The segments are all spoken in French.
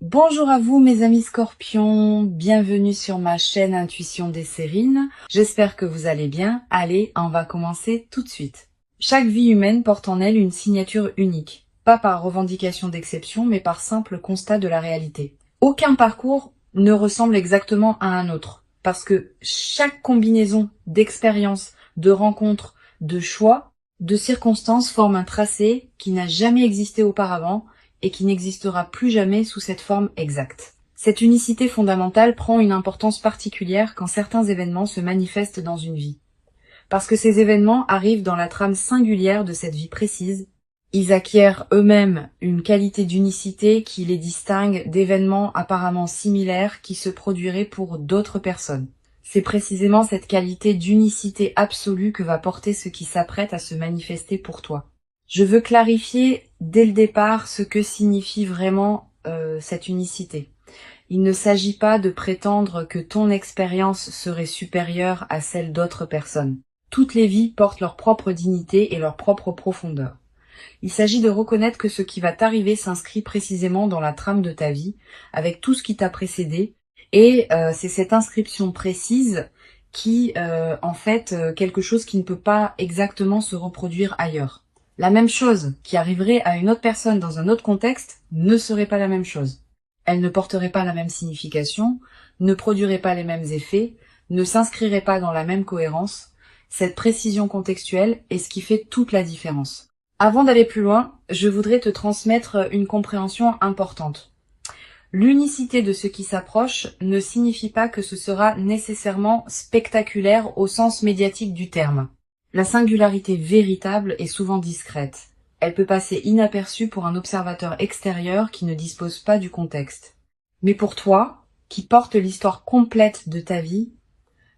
Bonjour à vous mes amis scorpions, bienvenue sur ma chaîne Intuition des Sérines. J'espère que vous allez bien. Allez, on va commencer tout de suite. Chaque vie humaine porte en elle une signature unique, pas par revendication d'exception, mais par simple constat de la réalité. Aucun parcours ne ressemble exactement à un autre, parce que chaque combinaison d'expériences, de rencontres, de choix, de circonstances forme un tracé qui n'a jamais existé auparavant et qui n'existera plus jamais sous cette forme exacte. Cette unicité fondamentale prend une importance particulière quand certains événements se manifestent dans une vie. Parce que ces événements arrivent dans la trame singulière de cette vie précise, ils acquièrent eux-mêmes une qualité d'unicité qui les distingue d'événements apparemment similaires qui se produiraient pour d'autres personnes. C'est précisément cette qualité d'unicité absolue que va porter ce qui s'apprête à se manifester pour toi. Je veux clarifier dès le départ ce que signifie vraiment cette unicité. Il ne s'agit pas de prétendre que ton expérience serait supérieure à celle d'autres personnes. Toutes les vies portent leur propre dignité et leur propre profondeur. Il s'agit de reconnaître que ce qui va t'arriver s'inscrit précisément dans la trame de ta vie, avec tout ce qui t'a précédé, et c'est cette inscription précise qui, quelque chose qui ne peut pas exactement se reproduire ailleurs. La même chose qui arriverait à une autre personne dans un autre contexte ne serait pas la même chose. Elle ne porterait pas la même signification, ne produirait pas les mêmes effets, ne s'inscrirait pas dans la même cohérence. Cette précision contextuelle est ce qui fait toute la différence. Avant d'aller plus loin, je voudrais te transmettre une compréhension importante. L'unicité de ce qui s'approche ne signifie pas que ce sera nécessairement spectaculaire au sens médiatique du terme. La singularité véritable est souvent discrète. Elle peut passer inaperçue pour un observateur extérieur qui ne dispose pas du contexte. Mais pour toi, qui porte l'histoire complète de ta vie,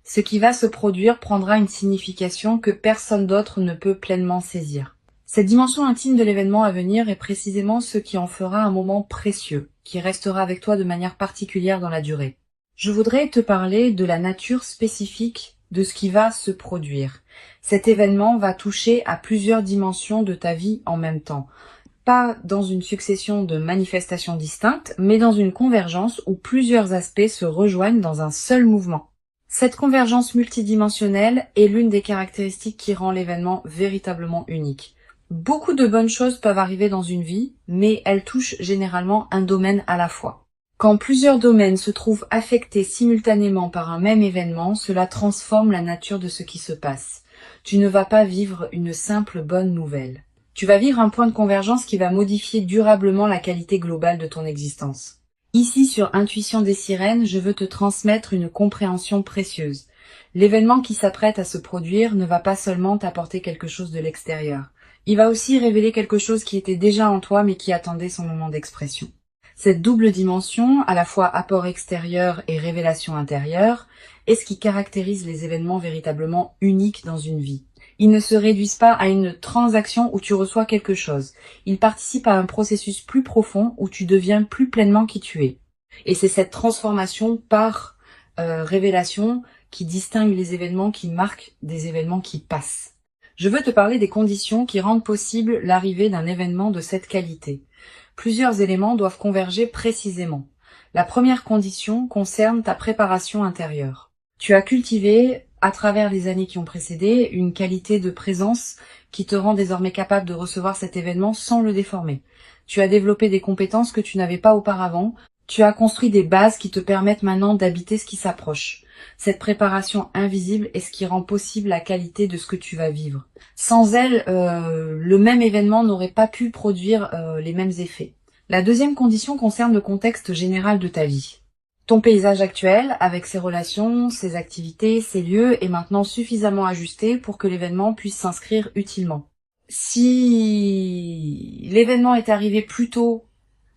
ce qui va se produire prendra une signification que personne d'autre ne peut pleinement saisir. Cette dimension intime de l'événement à venir est précisément ce qui en fera un moment précieux, qui restera avec toi de manière particulière dans la durée. Je voudrais te parler de la nature spécifique de ce qui va se produire. Cet événement va toucher à plusieurs dimensions de ta vie en même temps. Pas dans une succession de manifestations distinctes, mais dans une convergence où plusieurs aspects se rejoignent dans un seul mouvement. Cette convergence multidimensionnelle est l'une des caractéristiques qui rend l'événement véritablement unique. Beaucoup de bonnes choses peuvent arriver dans une vie, mais elles touchent généralement un domaine à la fois. Quand plusieurs domaines se trouvent affectés simultanément par un même événement, cela transforme la nature de ce qui se passe. Tu ne vas pas vivre une simple bonne nouvelle. Tu vas vivre un point de convergence qui va modifier durablement la qualité globale de ton existence. Ici, sur Intuition des Sirènes, je veux te transmettre une compréhension précieuse. L'événement qui s'apprête à se produire ne va pas seulement t'apporter quelque chose de l'extérieur. Il va aussi révéler quelque chose qui était déjà en toi mais qui attendait son moment d'expression. Cette double dimension, à la fois apport extérieur et révélation intérieure, est ce qui caractérise les événements véritablement uniques dans une vie. Ils ne se réduisent pas à une transaction où tu reçois quelque chose. Ils participent à un processus plus profond où tu deviens plus pleinement qui tu es. Et c'est cette transformation par révélation qui distingue les événements qui marquent des événements qui passent. Je veux te parler des conditions qui rendent possible l'arrivée d'un événement de cette qualité. Plusieurs éléments doivent converger précisément. La première condition concerne ta préparation intérieure. Tu as cultivé, à travers les années qui ont précédé, une qualité de présence qui te rend désormais capable de recevoir cet événement sans le déformer. Tu as développé des compétences que tu n'avais pas auparavant. Tu as construit des bases qui te permettent maintenant d'habiter ce qui s'approche. Cette préparation invisible est ce qui rend possible la qualité de ce que tu vas vivre. Sans elle, le même événement n'aurait pas pu produire les mêmes effets. La deuxième condition concerne le contexte général de ta vie. Ton paysage actuel, avec ses relations, ses activités, ses lieux, est maintenant suffisamment ajusté pour que l'événement puisse s'inscrire utilement. Si l'événement est arrivé plus tôt,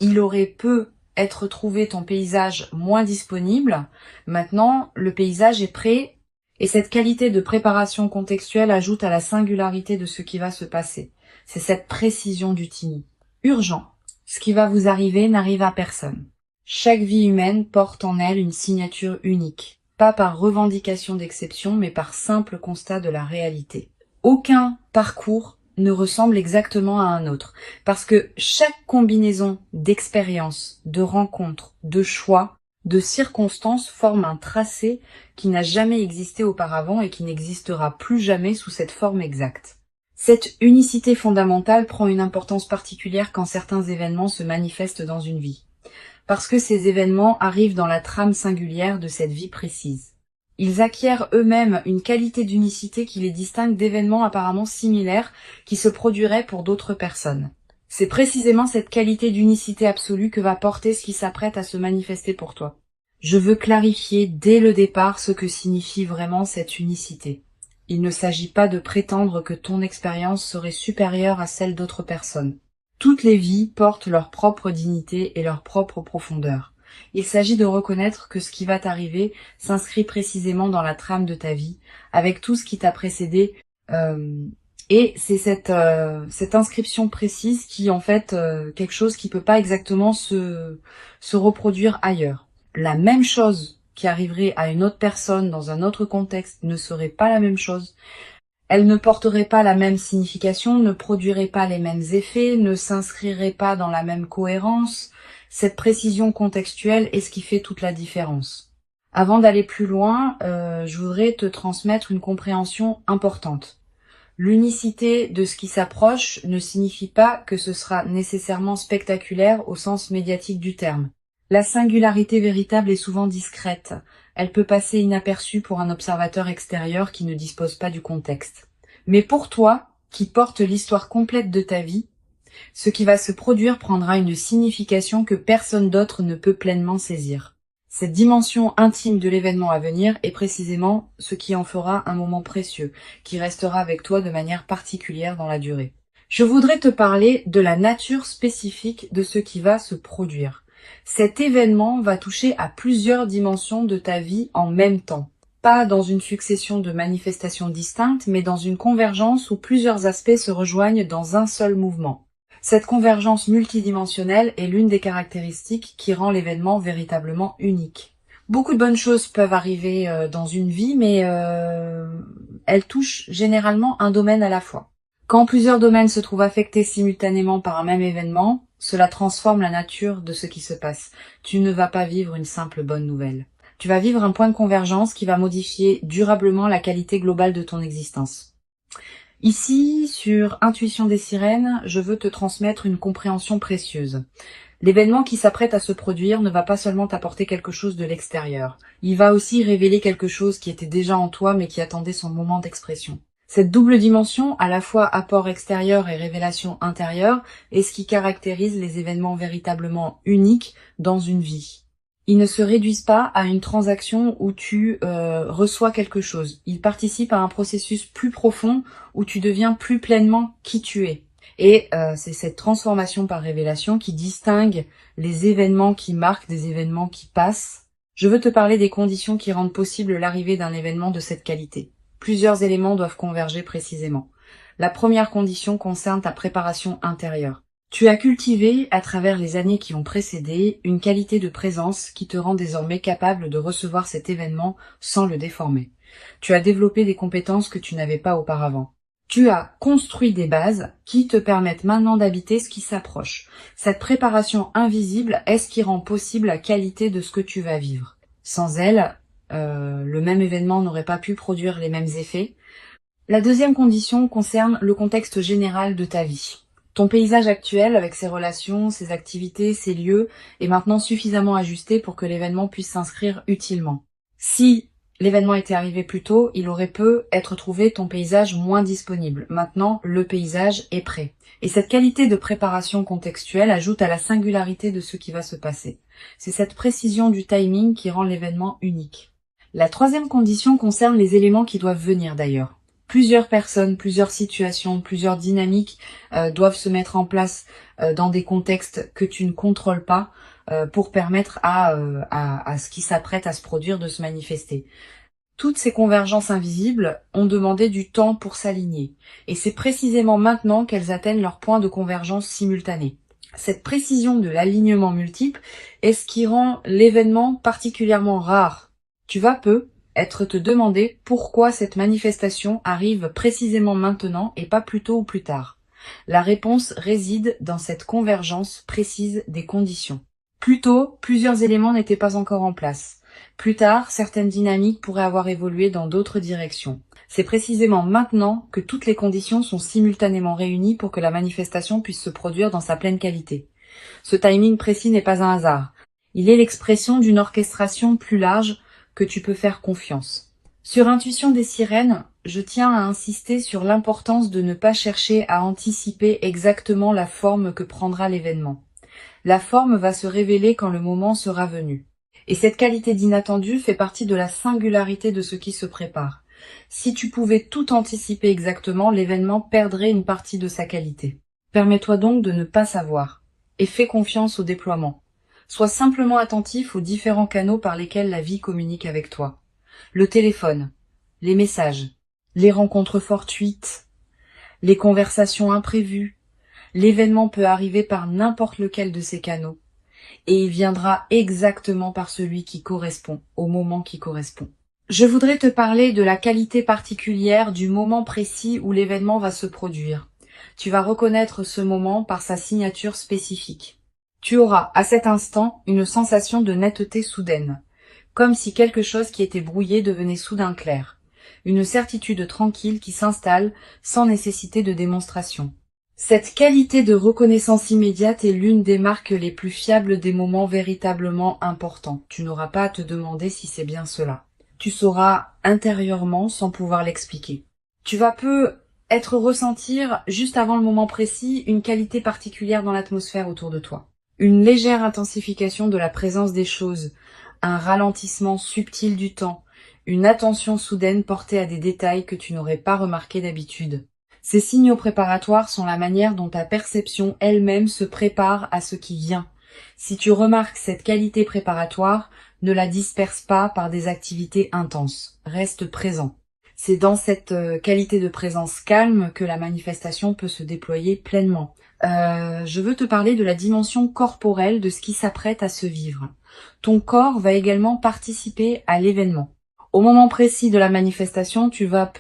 il aurait peu être trouvé ton paysage moins disponible. Maintenant, le paysage est prêt et cette qualité de préparation contextuelle ajoute à la singularité de ce qui va se passer. C'est cette précision du tini. Urgent. Ce qui va vous arriver n'arrive à personne. Chaque vie humaine porte en elle une signature unique, pas par revendication d'exception, mais par simple constat de la réalité. Aucun parcours ne ressemble exactement à un autre. Parce que chaque combinaison d'expériences, de rencontres, de choix, de circonstances forme un tracé qui n'a jamais existé auparavant et qui n'existera plus jamais sous cette forme exacte. Cette unicité fondamentale prend une importance particulière quand certains événements se manifestent dans une vie. Parce que ces événements arrivent dans la trame singulière de cette vie précise. Ils acquièrent eux-mêmes une qualité d'unicité qui les distingue d'événements apparemment similaires qui se produiraient pour d'autres personnes. C'est précisément cette qualité d'unicité absolue que va porter ce qui s'apprête à se manifester pour toi. Je veux clarifier dès le départ ce que signifie vraiment cette unicité. Il ne s'agit pas de prétendre que ton expérience serait supérieure à celle d'autres personnes. Toutes les vies portent leur propre dignité et leur propre profondeur. Il s'agit de reconnaître que ce qui va t'arriver s'inscrit précisément dans la trame de ta vie, avec tout ce qui t'a précédé, et c'est cette inscription précise qui en fait quelque chose qui peut pas exactement se reproduire ailleurs. La même chose qui arriverait à une autre personne dans un autre contexte ne serait pas la même chose. Elle ne porterait pas la même signification, ne produirait pas les mêmes effets, ne s'inscrirait pas dans la même cohérence. Cette précision contextuelle est ce qui fait toute la différence. Avant d'aller plus loin, je voudrais te transmettre une compréhension importante. L'unicité de ce qui s'approche ne signifie pas que ce sera nécessairement spectaculaire au sens médiatique du terme. La singularité véritable est souvent discrète. Elle peut passer inaperçue pour un observateur extérieur qui ne dispose pas du contexte. Mais pour toi, qui porte l'histoire complète de ta vie, ce qui va se produire prendra une signification que personne d'autre ne peut pleinement saisir. Cette dimension intime de l'événement à venir est précisément ce qui en fera un moment précieux, qui restera avec toi de manière particulière dans la durée. Je voudrais te parler de la nature spécifique de ce qui va se produire. Cet événement va toucher à plusieurs dimensions de ta vie en même temps. Pas dans une succession de manifestations distinctes, mais dans une convergence où plusieurs aspects se rejoignent dans un seul mouvement. Cette convergence multidimensionnelle est l'une des caractéristiques qui rend l'événement véritablement unique. Beaucoup de bonnes choses peuvent arriver dans une vie, mais elles touchent généralement un domaine à la fois. Quand plusieurs domaines se trouvent affectés simultanément par un même événement, cela transforme la nature de ce qui se passe. Tu ne vas pas vivre une simple bonne nouvelle. Tu vas vivre un point de convergence qui va modifier durablement la qualité globale de ton existence. Ici, sur Intuition des sirènes, je veux te transmettre une compréhension précieuse. L'événement qui s'apprête à se produire ne va pas seulement t'apporter quelque chose de l'extérieur. Il va aussi révéler quelque chose qui était déjà en toi mais qui attendait son moment d'expression. Cette double dimension, à la fois apport extérieur et révélation intérieure, est ce qui caractérise les événements véritablement uniques dans une vie. Ils ne se réduisent pas à une transaction où tu reçois quelque chose. Ils participent à un processus plus profond où tu deviens plus pleinement qui tu es. Et c'est cette transformation par révélation qui distingue les événements qui marquent des événements qui passent. Je veux te parler des conditions qui rendent possible l'arrivée d'un événement de cette qualité. Plusieurs éléments doivent converger précisément. La première condition concerne ta préparation intérieure. Tu as cultivé, à travers les années qui ont précédé, une qualité de présence qui te rend désormais capable de recevoir cet événement sans le déformer. Tu as développé des compétences que tu n'avais pas auparavant. Tu as construit des bases qui te permettent maintenant d'habiter ce qui s'approche. Cette préparation invisible est ce qui rend possible la qualité de ce que tu vas vivre. Sans elle, le même événement n'aurait pas pu produire les mêmes effets. La deuxième condition concerne le contexte général de ta vie. Ton paysage actuel, avec ses relations, ses activités, ses lieux, est maintenant suffisamment ajusté pour que l'événement puisse s'inscrire utilement. Si l'événement était arrivé plus tôt, il aurait pu être trouvé ton paysage moins disponible. Maintenant, le paysage est prêt. Et cette qualité de préparation contextuelle ajoute à la singularité de ce qui va se passer. C'est cette précision du timing qui rend l'événement unique. La troisième condition concerne les éléments qui doivent venir d'ailleurs. Plusieurs personnes, plusieurs situations, plusieurs dynamiques doivent se mettre en place dans des contextes que tu ne contrôles pas pour permettre à ce qui s'apprête à se produire de se manifester. Toutes ces convergences invisibles ont demandé du temps pour s'aligner. Et c'est précisément maintenant qu'elles atteignent leur point de convergence simultané. Cette précision de l'alignement multiple est ce qui rend l'événement particulièrement rare. Tu vas peu, être te demander pourquoi cette manifestation arrive précisément maintenant et pas plus tôt ou plus tard. La réponse réside dans cette convergence précise des conditions. Plus tôt, plusieurs éléments n'étaient pas encore en place. Plus tard, certaines dynamiques pourraient avoir évolué dans d'autres directions. C'est précisément maintenant que toutes les conditions sont simultanément réunies pour que la manifestation puisse se produire dans sa pleine qualité. Ce timing précis n'est pas un hasard. Il est l'expression d'une orchestration plus large que tu peux faire confiance. Sur Intuition des sirènes, je tiens à insister sur l'importance de ne pas chercher à anticiper exactement la forme que prendra l'événement. La forme va se révéler quand le moment sera venu. Et cette qualité d'inattendu fait partie de la singularité de ce qui se prépare. Si tu pouvais tout anticiper exactement, l'événement perdrait une partie de sa qualité. Permets-toi donc de ne pas savoir. Et fais confiance au déploiement. Sois simplement attentif aux différents canaux par lesquels la vie communique avec toi. Le téléphone, les messages, les rencontres fortuites, les conversations imprévues. L'événement peut arriver par n'importe lequel de ces canaux. Et il viendra exactement par celui qui correspond, au moment qui correspond. Je voudrais te parler de la qualité particulière du moment précis où l'événement va se produire. Tu vas reconnaître ce moment par sa signature spécifique. Tu auras, à cet instant, une sensation de netteté soudaine, comme si quelque chose qui était brouillé devenait soudain clair. Une certitude tranquille qui s'installe sans nécessité de démonstration. Cette qualité de reconnaissance immédiate est l'une des marques les plus fiables des moments véritablement importants. Tu n'auras pas à te demander si c'est bien cela. Tu sauras intérieurement sans pouvoir l'expliquer. Tu vas ressentir, juste avant le moment précis, une qualité particulière dans l'atmosphère autour de toi. Une légère intensification de la présence des choses, un ralentissement subtil du temps, une attention soudaine portée à des détails que tu n'aurais pas remarqués d'habitude. Ces signaux préparatoires sont la manière dont ta perception elle-même se prépare à ce qui vient. Si tu remarques cette qualité préparatoire, ne la disperse pas par des activités intenses. Reste présent. C'est dans cette qualité de présence calme que la manifestation peut se déployer pleinement. Je veux te parler de la dimension corporelle de ce qui s'apprête à se vivre. Ton corps va également participer à l'événement. Au moment précis de la manifestation, tu vas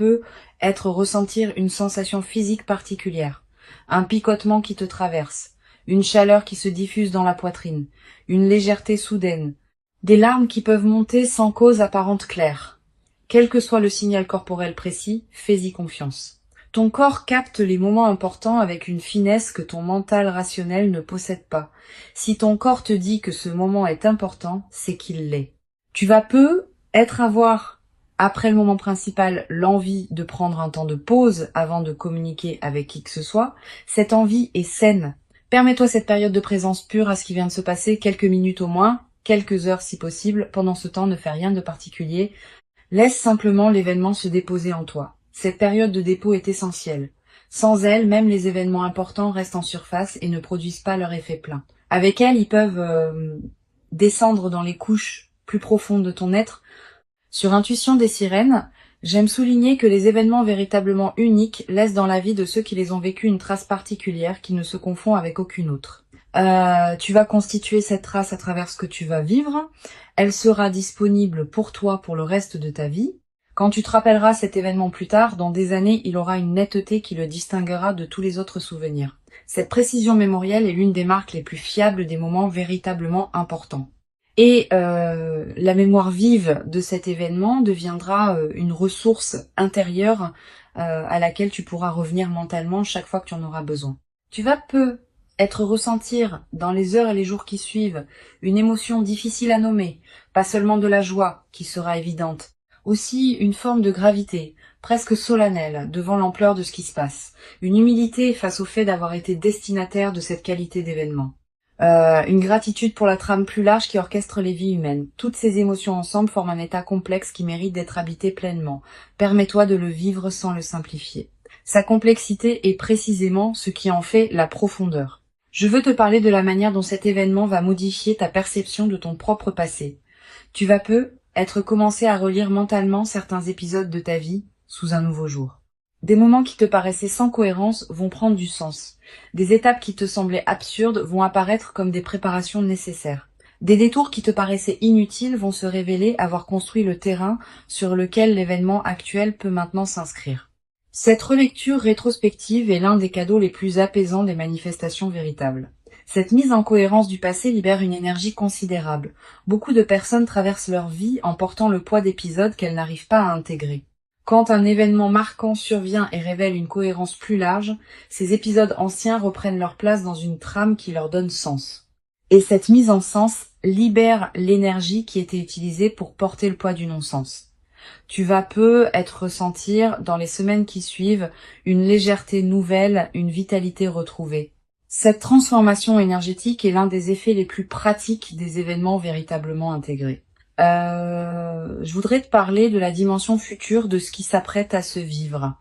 ressentir une sensation physique particulière, un picotement qui te traverse, une chaleur qui se diffuse dans la poitrine, une légèreté soudaine, des larmes qui peuvent monter sans cause apparente claire. Quel que soit le signal corporel précis, fais-y confiance. Ton corps capte les moments importants avec une finesse que ton mental rationnel ne possède pas. Si ton corps te dit que ce moment est important, c'est qu'il l'est. Tu vas avoir, après le moment principal, l'envie de prendre un temps de pause avant de communiquer avec qui que ce soit. Cette envie est saine. Permets-toi cette période de présence pure à ce qui vient de se passer, quelques minutes au moins, quelques heures si possible. Pendant ce temps, ne fais rien de particulier. Laisse simplement l'événement se déposer en toi. Cette période de dépôt est essentielle. Sans elle, même les événements importants restent en surface et ne produisent pas leur effet plein. Avec elle, ils peuvent descendre dans les couches plus profondes de ton être. Sur Intuition des sirènes, j'aime souligner que les événements véritablement uniques laissent dans la vie de ceux qui les ont vécus une trace particulière qui ne se confond avec aucune autre. Tu vas constituer cette trace à travers ce que tu vas vivre. Elle sera disponible pour toi pour le reste de ta vie. Quand tu te rappelleras cet événement plus tard, dans des années, il aura une netteté qui le distinguera de tous les autres souvenirs. Cette précision mémorielle est l'une des marques les plus fiables des moments véritablement importants. Et la mémoire vive de cet événement deviendra une ressource intérieure à laquelle tu pourras revenir mentalement chaque fois que tu en auras besoin. Tu vas ressentir dans les heures et les jours qui suivent une émotion difficile à nommer, pas seulement de la joie qui sera évidente, aussi une forme de gravité, presque solennelle, devant l'ampleur de ce qui se passe, une humilité face au fait d'avoir été destinataire de cette qualité d'événement. Une gratitude pour la trame plus large qui orchestre les vies humaines. Toutes ces émotions ensemble forment un état complexe qui mérite d'être habité pleinement. Permets-toi de le vivre sans le simplifier. Sa complexité est précisément ce qui en fait la profondeur. Je veux te parler de la manière dont cet événement va modifier ta perception de ton propre passé. Tu vas commencé à relire mentalement certains épisodes de ta vie sous un nouveau jour. Des moments qui te paraissaient sans cohérence vont prendre du sens. Des étapes qui te semblaient absurdes vont apparaître comme des préparations nécessaires. Des détours qui te paraissaient inutiles vont se révéler avoir construit le terrain sur lequel l'événement actuel peut maintenant s'inscrire. Cette relecture rétrospective est l'un des cadeaux les plus apaisants des manifestations véritables. Cette mise en cohérence du passé libère une énergie considérable. Beaucoup de personnes traversent leur vie en portant le poids d'épisodes qu'elles n'arrivent pas à intégrer. Quand un événement marquant survient et révèle une cohérence plus large, ces épisodes anciens reprennent leur place dans une trame qui leur donne sens. Et cette mise en sens libère l'énergie qui était utilisée pour porter le poids du non-sens. Tu vas peu être ressentir, dans les semaines qui suivent, une légèreté nouvelle, une vitalité retrouvée. Cette transformation énergétique est l'un des effets les plus pratiques des événements véritablement intégrés. Je voudrais te parler de la dimension future de ce qui s'apprête à se vivre.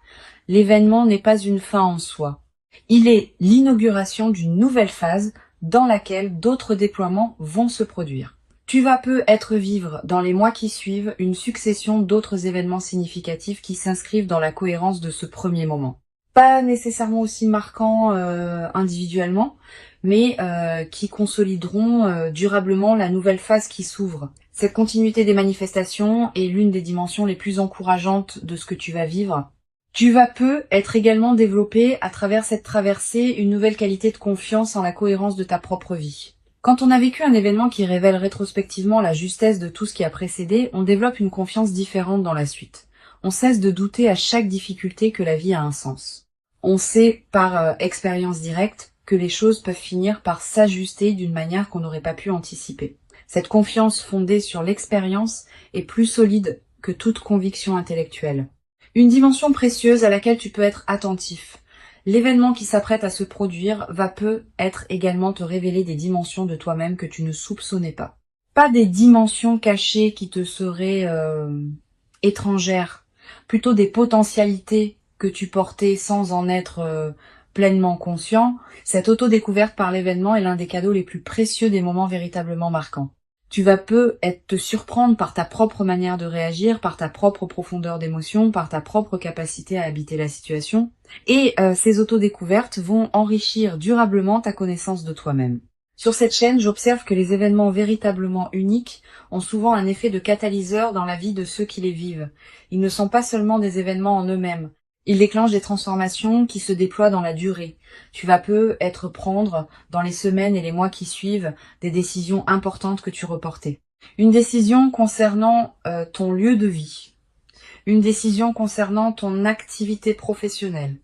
L'événement n'est pas une fin en soi. Il est l'inauguration d'une nouvelle phase dans laquelle d'autres déploiements vont se produire. Tu vas peu être vivre dans les mois qui suivent une succession d'autres événements significatifs qui s'inscrivent dans la cohérence de ce premier moment. Pas nécessairement aussi marquants individuellement, mais qui consolideront durablement la nouvelle phase qui s'ouvre. Cette continuité des manifestations est l'une des dimensions les plus encourageantes de ce que tu vas vivre. Tu vas peu être également développé à travers cette traversée une nouvelle qualité de confiance en la cohérence de ta propre vie. Quand on a vécu un événement qui révèle rétrospectivement la justesse de tout ce qui a précédé, on développe une confiance différente dans la suite. On cesse de douter à chaque difficulté que la vie a un sens. On sait par expérience directe que les choses peuvent finir par s'ajuster d'une manière qu'on n'aurait pas pu anticiper. Cette confiance fondée sur l'expérience est plus solide que toute conviction intellectuelle. Une dimension précieuse à laquelle tu peux être attentif. L'événement qui s'apprête à se produire va peut-être également te révéler des dimensions de toi-même que tu ne soupçonnais pas. Pas des dimensions cachées qui te seraient étrangères, plutôt des potentialités que tu portais sans en être pleinement conscient. Cette auto-découverte par l'événement est l'un des cadeaux les plus précieux des moments véritablement marquants. Tu vas peut-être te surprendre par ta propre manière de réagir, par ta propre profondeur d'émotion, par ta propre capacité à habiter la situation. Et ces autodécouvertes vont enrichir durablement ta connaissance de toi-même. Sur cette chaîne, j'observe que les événements véritablement uniques ont souvent un effet de catalyseur dans la vie de ceux qui les vivent. Ils ne sont pas seulement des événements en eux-mêmes. Ils déclenchent des transformations qui se déploient dans la durée. Tu vas peut-être prendre, dans les semaines et les mois qui suivent, des décisions importantes que tu reportais. Une décision concernant ton lieu de vie. Une décision concernant ton activité professionnelle.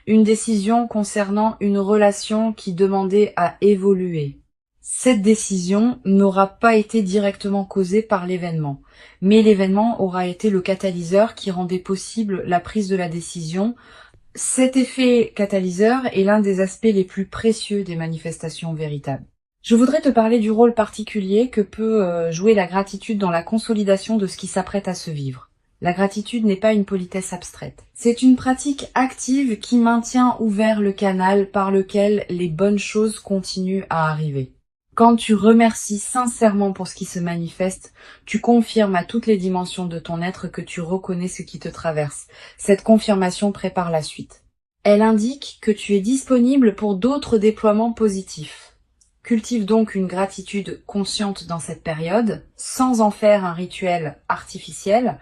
Une décision concernant une relation qui demandait à évoluer. Cette décision n'aura pas été directement causée par l'événement, mais l'événement aura été le catalyseur qui rendait possible la prise de la décision. Cet effet catalyseur est l'un des aspects les plus précieux des manifestations véritables. Je voudrais te parler du rôle particulier que peut jouer la gratitude dans la consolidation de ce qui s'apprête à se vivre. La gratitude n'est pas une politesse abstraite. C'est une pratique active qui maintient ouvert le canal par lequel les bonnes choses continuent à arriver. Quand tu remercies sincèrement pour ce qui se manifeste, tu confirmes à toutes les dimensions de ton être que tu reconnais ce qui te traverse. Cette confirmation prépare la suite. Elle indique que tu es disponible pour d'autres déploiements positifs. Cultive donc une gratitude consciente dans cette période, sans en faire un rituel artificiel.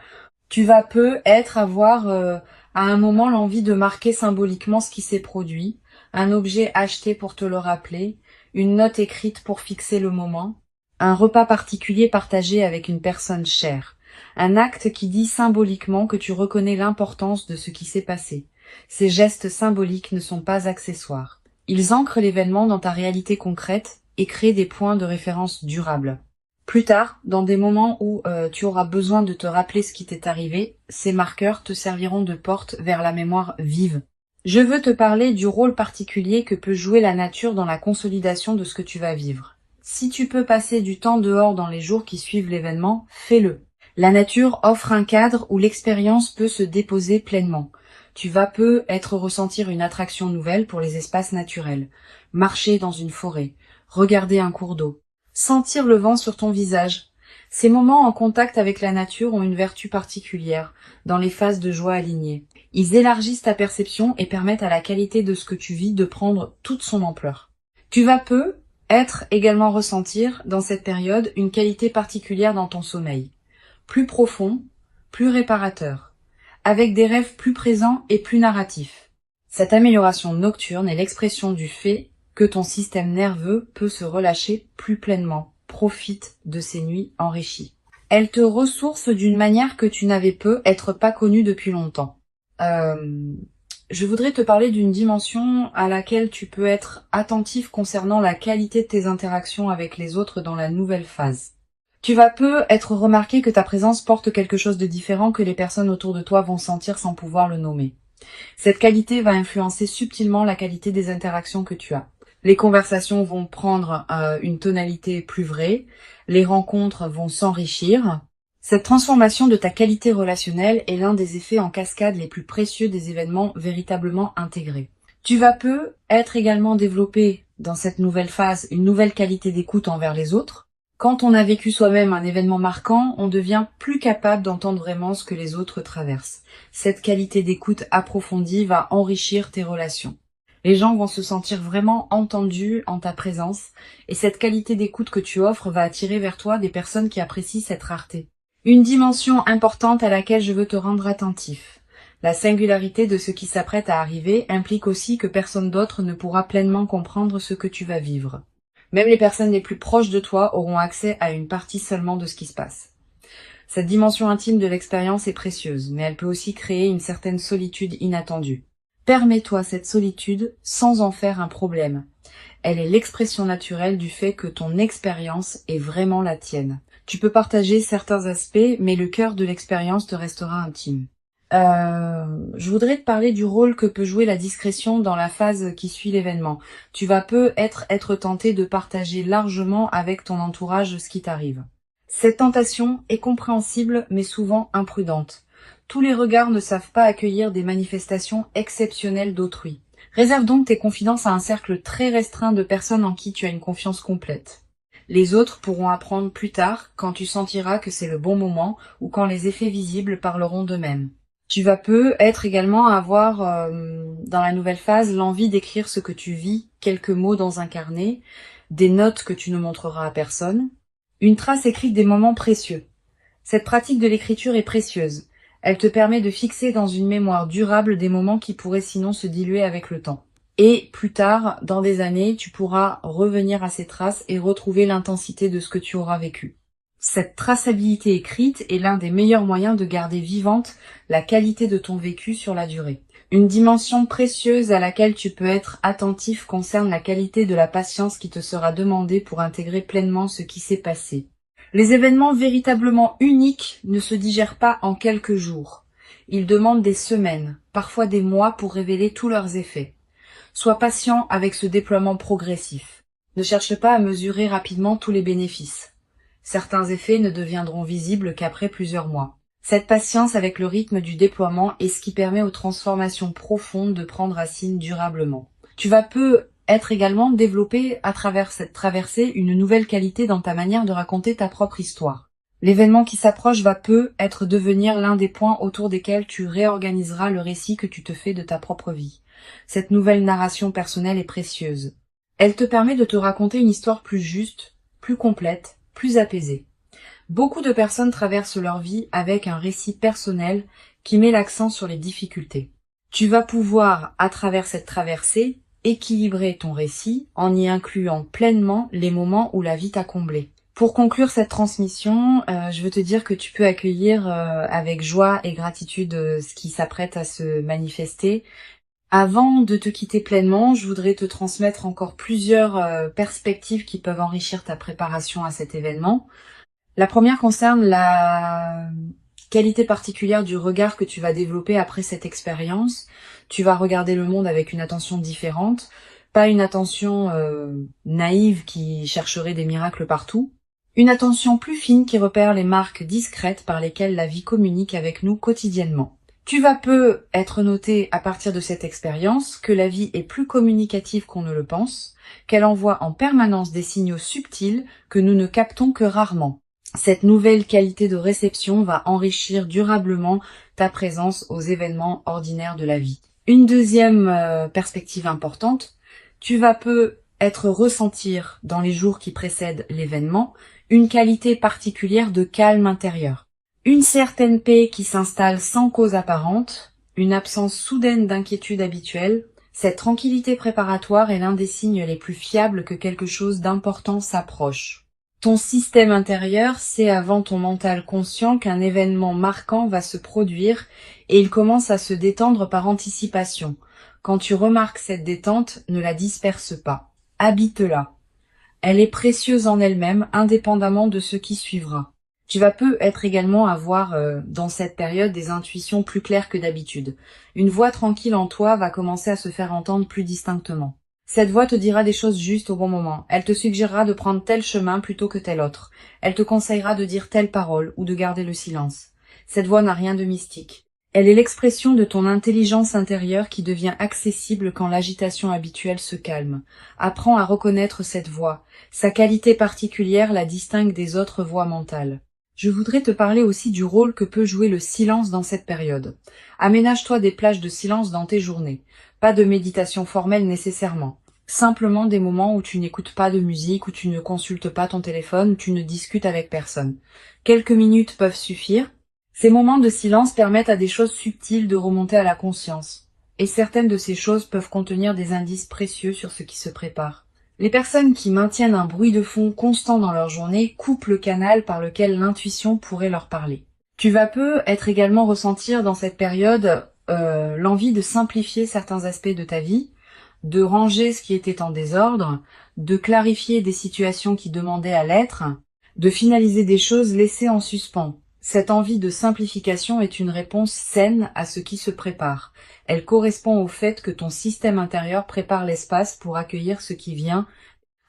Tu vas peut-être avoir à un moment l'envie de marquer symboliquement ce qui s'est produit, un objet acheté pour te le rappeler, une note écrite pour fixer le moment, un repas particulier partagé avec une personne chère, un acte qui dit symboliquement que tu reconnais l'importance de ce qui s'est passé. Ces gestes symboliques ne sont pas accessoires. Ils ancrent l'événement dans ta réalité concrète et créent des points de référence durables. Plus tard, dans des moments où tu auras besoin de te rappeler ce qui t'est arrivé, ces marqueurs te serviront de porte vers la mémoire vive. Je veux te parler du rôle particulier que peut jouer la nature dans la consolidation de ce que tu vas vivre. Si tu peux passer du temps dehors dans les jours qui suivent l'événement, fais-le. La nature offre un cadre où l'expérience peut se déposer pleinement. Tu vas peut-être ressentir une attraction nouvelle pour les espaces naturels. Marcher dans une forêt, regarder un cours d'eau, sentir le vent sur ton visage. Ces moments en contact avec la nature ont une vertu particulière, dans les phases de joie alignées. Ils élargissent ta perception et permettent à la qualité de ce que tu vis de prendre toute son ampleur. Tu vas Être également ressentir, dans cette période, une qualité particulière dans ton sommeil. Plus profond, plus réparateur, avec des rêves plus présents et plus narratifs. Cette amélioration nocturne est l'expression du fait que ton système nerveux peut se relâcher plus pleinement, profite de ces nuits enrichies. Elle te ressource d'une manière que tu n'avais peut-être pas connue depuis longtemps. Je voudrais te parler d'une dimension à laquelle tu peux être attentif concernant la qualité de tes interactions avec les autres dans la nouvelle phase. Tu vas être remarqué que ta présence porte quelque chose de différent que les personnes autour de toi vont sentir sans pouvoir le nommer. Cette qualité va influencer subtilement la qualité des interactions que tu as. Les conversations vont prendre une tonalité plus vraie, les rencontres vont s'enrichir. Cette transformation de ta qualité relationnelle est l'un des effets en cascade les plus précieux des événements véritablement intégrés. Tu vas être également développé dans cette nouvelle phase une nouvelle qualité d'écoute envers les autres. Quand on a vécu soi-même un événement marquant, on devient plus capable d'entendre vraiment ce que les autres traversent. Cette qualité d'écoute approfondie va enrichir tes relations. Les gens vont se sentir vraiment entendus en ta présence, et cette qualité d'écoute que tu offres va attirer vers toi des personnes qui apprécient cette rareté. Une dimension importante à laquelle je veux te rendre attentif. La singularité de ce qui s'apprête à arriver implique aussi que personne d'autre ne pourra pleinement comprendre ce que tu vas vivre. Même les personnes les plus proches de toi auront accès à une partie seulement de ce qui se passe. Cette dimension intime de l'expérience est précieuse, mais elle peut aussi créer une certaine solitude inattendue. Permets-toi cette solitude sans en faire un problème. Elle est l'expression naturelle du fait que ton expérience est vraiment la tienne. Tu peux partager certains aspects, mais le cœur de l'expérience te restera intime. Je voudrais te parler du rôle que peut jouer la discrétion dans la phase qui suit l'événement. Tu vas être tenté de partager largement avec ton entourage ce qui t'arrive. Cette tentation est compréhensible mais souvent imprudente. Tous les regards ne savent pas accueillir des manifestations exceptionnelles d'autrui. Réserve donc tes confidences à un cercle très restreint de personnes en qui tu as une confiance complète. Les autres pourront apprendre plus tard quand tu sentiras que c'est le bon moment ou quand les effets visibles parleront d'eux-mêmes. Tu vas être également avoir dans la nouvelle phase l'envie d'écrire ce que tu vis, quelques mots dans un carnet, des notes que tu ne montreras à personne, une trace écrite des moments précieux. Cette pratique de l'écriture est précieuse. Elle te permet de fixer dans une mémoire durable des moments qui pourraient sinon se diluer avec le temps. Et plus tard, dans des années, tu pourras revenir à ces traces et retrouver l'intensité de ce que tu auras vécu. Cette traçabilité écrite est l'un des meilleurs moyens de garder vivante la qualité de ton vécu sur la durée. Une dimension précieuse à laquelle tu peux être attentif concerne la qualité de la patience qui te sera demandée pour intégrer pleinement ce qui s'est passé. Les événements véritablement uniques ne se digèrent pas en quelques jours. Ils demandent des semaines, parfois des mois pour révéler tous leurs effets. Sois patient avec ce déploiement progressif. Ne cherche pas à mesurer rapidement tous les bénéfices. Certains effets ne deviendront visibles qu'après plusieurs mois. Cette patience avec le rythme du déploiement est ce qui permet aux transformations profondes de prendre racine durablement. Tu vas être également développé à travers cette traversée une nouvelle qualité dans ta manière de raconter ta propre histoire. L'événement qui s'approche va être devenir l'un des points autour desquels tu réorganiseras le récit que tu te fais de ta propre vie. Cette nouvelle narration personnelle est précieuse. Elle te permet de te raconter une histoire plus juste, plus complète, plus apaisée. Beaucoup de personnes traversent leur vie avec un récit personnel qui met l'accent sur les difficultés. Tu vas pouvoir, à travers cette traversée, équilibrer ton récit en y incluant pleinement les moments où la vie t'a comblé. Pour conclure cette transmission, je veux te dire que tu peux accueillir avec joie et gratitude ce qui s'apprête à se manifester. Avant de te quitter pleinement, je voudrais te transmettre encore plusieurs perspectives qui peuvent enrichir ta préparation à cet événement. La première concerne la qualité particulière du regard que tu vas développer après cette expérience. Tu vas regarder le monde avec une attention différente, pas une attention naïve qui chercherait des miracles partout, une attention plus fine qui repère les marques discrètes par lesquelles la vie communique avec nous quotidiennement. Tu vas être noté à partir de cette expérience que la vie est plus communicative qu'on ne le pense, qu'elle envoie en permanence des signaux subtils que nous ne captons que rarement. Cette nouvelle qualité de réception va enrichir durablement ta présence aux événements ordinaires de la vie. Une deuxième perspective importante, tu vas être ressentir, dans les jours qui précèdent l'événement, une qualité particulière de calme intérieur. Une certaine paix qui s'installe sans cause apparente, une absence soudaine d'inquiétude habituelle. Cette tranquillité préparatoire est l'un des signes les plus fiables que quelque chose d'important s'approche. Ton système intérieur sait avant ton mental conscient qu'un événement marquant va se produire et il commence à se détendre par anticipation. Quand tu remarques cette détente, ne la disperse pas. Habite-la. Elle est précieuse en elle-même, indépendamment de ce qui suivra. Tu vas peut-être également avoir dans cette période des intuitions plus claires que d'habitude. Une voix tranquille en toi va commencer à se faire entendre plus distinctement. Cette voix te dira des choses justes au bon moment. Elle te suggérera de prendre tel chemin plutôt que tel autre. Elle te conseillera de dire telle parole ou de garder le silence. Cette voix n'a rien de mystique. Elle est l'expression de ton intelligence intérieure qui devient accessible quand l'agitation habituelle se calme. Apprends à reconnaître cette voix. Sa qualité particulière la distingue des autres voix mentales. Je voudrais te parler aussi du rôle que peut jouer le silence dans cette période. Aménage-toi des plages de silence dans tes journées. Pas de méditation formelle nécessairement. Simplement des moments où tu n'écoutes pas de musique, où tu ne consultes pas ton téléphone, où tu ne discutes avec personne. Quelques minutes peuvent suffire. Ces moments de silence permettent à des choses subtiles de remonter à la conscience. Et certaines de ces choses peuvent contenir des indices précieux sur ce qui se prépare. Les personnes qui maintiennent un bruit de fond constant dans leur journée coupent le canal par lequel l'intuition pourrait leur parler. Tu vas peut-être également ressentir dans cette période l'envie de simplifier certains aspects de ta vie, de ranger ce qui était en désordre, de clarifier des situations qui demandaient à l'être, de finaliser des choses laissées en suspens. Cette envie de simplification est une réponse saine à ce qui se prépare. Elle correspond au fait que ton système intérieur prépare l'espace pour accueillir ce qui vient.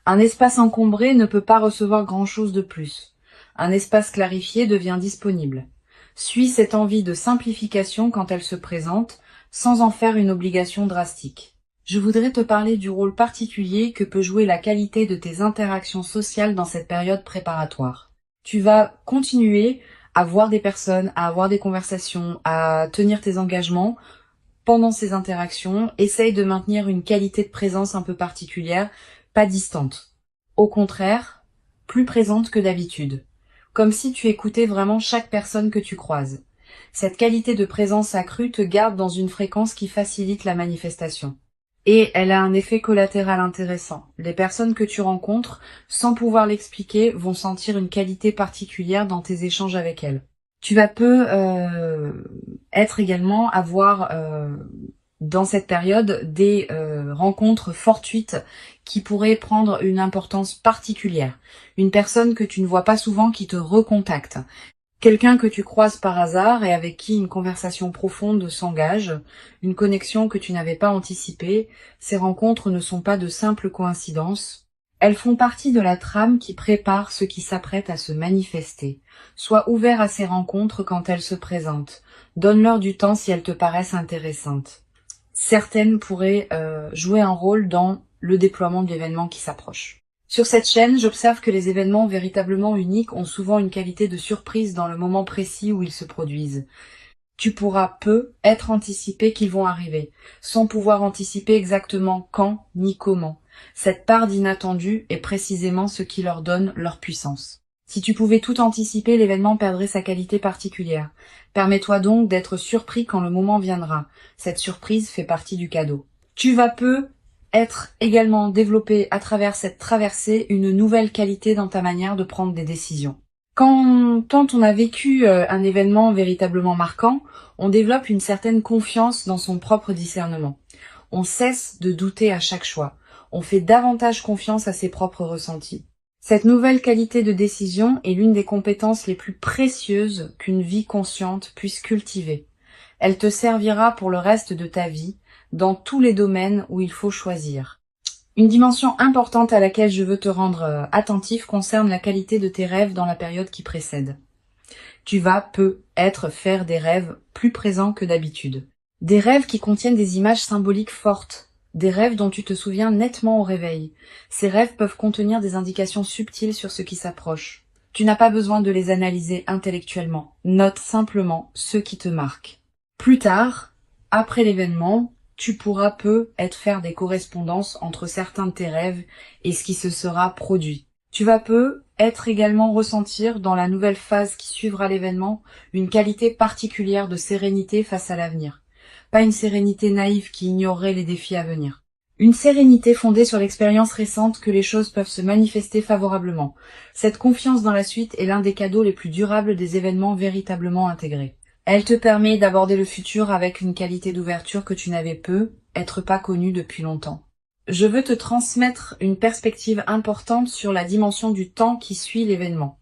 Un espace encombré ne peut pas recevoir grand-chose de plus. Un espace clarifié devient disponible. Suis cette envie de simplification quand elle se présente, sans en faire une obligation drastique. Je voudrais te parler du rôle particulier que peut jouer la qualité de tes interactions sociales dans cette période préparatoire. Tu vas continuer à voir des personnes, à avoir des conversations, à tenir tes engagements. Pendant ces interactions, essaye de maintenir une qualité de présence un peu particulière, pas distante. Au contraire, plus présente que d'habitude. Comme si tu écoutais vraiment chaque personne que tu croises. Cette qualité de présence accrue te garde dans une fréquence qui facilite la manifestation. Et elle a un effet collatéral intéressant. Les personnes que tu rencontres, sans pouvoir l'expliquer, vont sentir une qualité particulière dans tes échanges avec elles. Tu vas être également avoir dans cette période des rencontres fortuites qui pourraient prendre une importance particulière. Une personne que tu ne vois pas souvent qui te recontacte. Quelqu'un que tu croises par hasard et avec qui une conversation profonde s'engage, une connexion que tu n'avais pas anticipée. Ces rencontres ne sont pas de simples coïncidences. Elles font partie de la trame qui prépare ce qui s'apprête à se manifester. Sois ouvert à ces rencontres quand elles se présentent. Donne-leur du temps si elles te paraissent intéressantes. Certaines pourraient jouer un rôle dans le déploiement de l'événement qui s'approche. Sur cette chaîne, j'observe que les événements véritablement uniques ont souvent une qualité de surprise dans le moment précis où ils se produisent. Tu pourras être anticipé qu'ils vont arriver, sans pouvoir anticiper exactement quand ni comment. Cette part d'inattendu est précisément ce qui leur donne leur puissance. Si tu pouvais tout anticiper, l'événement perdrait sa qualité particulière. Permets-toi donc d'être surpris quand le moment viendra. Cette surprise fait partie du cadeau. Tu vas être également développé à travers cette traversée une nouvelle qualité dans ta manière de prendre des décisions. Quand on a vécu un événement véritablement marquant, on développe une certaine confiance dans son propre discernement. On cesse de douter à chaque choix. On fait davantage confiance à ses propres ressentis. Cette nouvelle qualité de décision est l'une des compétences les plus précieuses qu'une vie consciente puisse cultiver. Elle te servira pour le reste de ta vie, dans tous les domaines où il faut choisir. Une dimension importante à laquelle je veux te rendre attentif concerne la qualité de tes rêves dans la période qui précède. Tu vas peut-être faire des rêves plus présents que d'habitude. Des rêves qui contiennent des images symboliques fortes. Des rêves dont tu te souviens nettement au réveil. Ces rêves peuvent contenir des indications subtiles sur ce qui s'approche. Tu n'as pas besoin de les analyser intellectuellement. Note simplement ce qui te marque. Plus tard, après l'événement, tu pourras peut-être faire des correspondances entre certains de tes rêves et ce qui se sera produit. Tu vas peut-être également ressentir dans la nouvelle phase qui suivra l'événement une qualité particulière de sérénité face à l'avenir. Pas une sérénité naïve qui ignorerait les défis à venir. Une sérénité fondée sur l'expérience récente que les choses peuvent se manifester favorablement. Cette confiance dans la suite est l'un des cadeaux les plus durables des événements véritablement intégrés. Elle te permet d'aborder le futur avec une qualité d'ouverture que tu n'avais peut-être pas connue depuis longtemps. Je veux te transmettre une perspective importante sur la dimension du temps qui suit l'événement.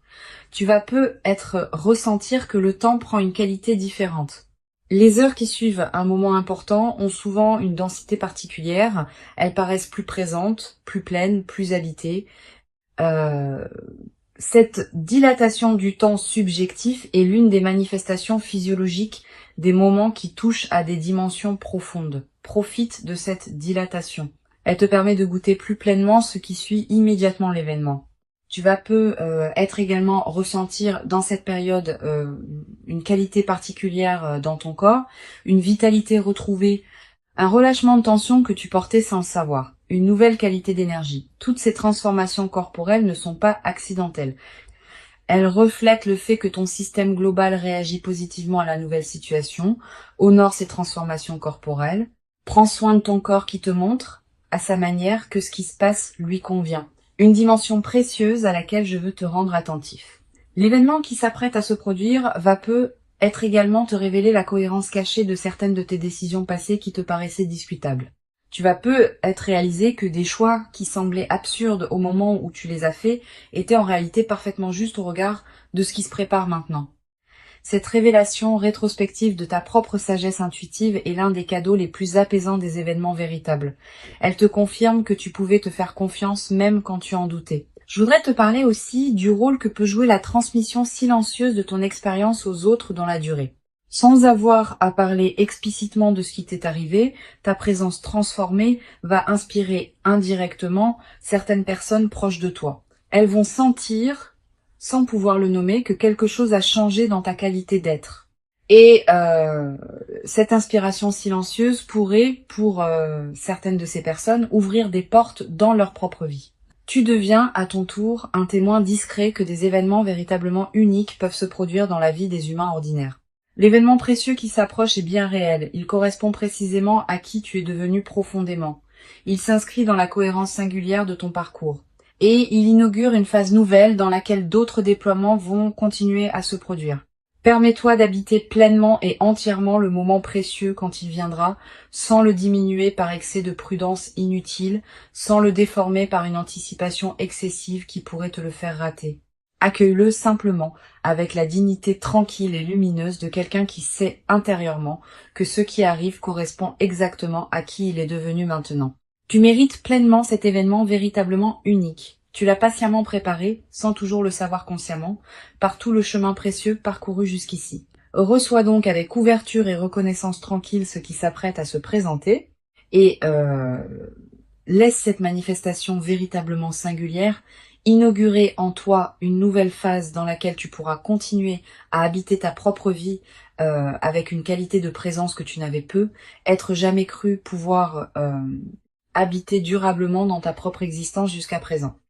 Tu vas peut-être ressentir que le temps prend une qualité différente. Les heures qui suivent un moment important ont souvent une densité particulière, elles paraissent plus présentes, plus pleines, plus habitées. Cette dilatation du temps subjectif est l'une des manifestations physiologiques des moments qui touchent à des dimensions profondes. Profite de cette dilatation. Elle te permet de goûter plus pleinement ce qui suit immédiatement l'événement. Tu vas être également ressentir dans cette période une qualité particulière dans ton corps, une vitalité retrouvée, un relâchement de tension que tu portais sans le savoir, une nouvelle qualité d'énergie. Toutes ces transformations corporelles ne sont pas accidentelles. Elles reflètent le fait que ton système global réagit positivement à la nouvelle situation, honore ces transformations corporelles, prends soin de ton corps qui te montre, à sa manière, que ce qui se passe lui convient. Une dimension précieuse à laquelle je veux te rendre attentif. L'événement qui s'apprête à se produire va peut-être également te révéler la cohérence cachée de certaines de tes décisions passées qui te paraissaient discutables. Tu vas peut-être réaliser que des choix qui semblaient absurdes au moment où tu les as faits étaient en réalité parfaitement justes au regard de ce qui se prépare maintenant. Cette révélation rétrospective de ta propre sagesse intuitive est l'un des cadeaux les plus apaisants des événements véritables. Elle te confirme que tu pouvais te faire confiance même quand tu en doutais. Je voudrais te parler aussi du rôle que peut jouer la transmission silencieuse de ton expérience aux autres dans la durée. Sans avoir à parler explicitement de ce qui t'est arrivé, ta présence transformée va inspirer indirectement certaines personnes proches de toi. Elles vont sentir, sans pouvoir le nommer, que quelque chose a changé dans ta qualité d'être. Et cette inspiration silencieuse pourrait, pour certaines de ces personnes, ouvrir des portes dans leur propre vie. Tu deviens, à ton tour, un témoin discret que des événements véritablement uniques peuvent se produire dans la vie des humains ordinaires. L'événement précieux qui s'approche est bien réel, il correspond précisément à qui tu es devenu profondément. Il s'inscrit dans la cohérence singulière de ton parcours. Et il inaugure une phase nouvelle dans laquelle d'autres déploiements vont continuer à se produire. Permets-toi d'habiter pleinement et entièrement le moment précieux quand il viendra, sans le diminuer par excès de prudence inutile, sans le déformer par une anticipation excessive qui pourrait te le faire rater. Accueille-le simplement, avec la dignité tranquille et lumineuse de quelqu'un qui sait intérieurement que ce qui arrive correspond exactement à qui il est devenu maintenant. Tu mérites pleinement cet événement véritablement unique. Tu l'as patiemment préparé, sans toujours le savoir consciemment, par tout le chemin précieux parcouru jusqu'ici. Reçois donc avec ouverture et reconnaissance tranquille ce qui s'apprête à se présenter, et laisse cette manifestation véritablement singulière inaugurer en toi une nouvelle phase dans laquelle tu pourras continuer à habiter ta propre vie avec une qualité de présence que tu n'avais être jamais cru pouvoir habiter durablement dans ta propre existence jusqu'à présent.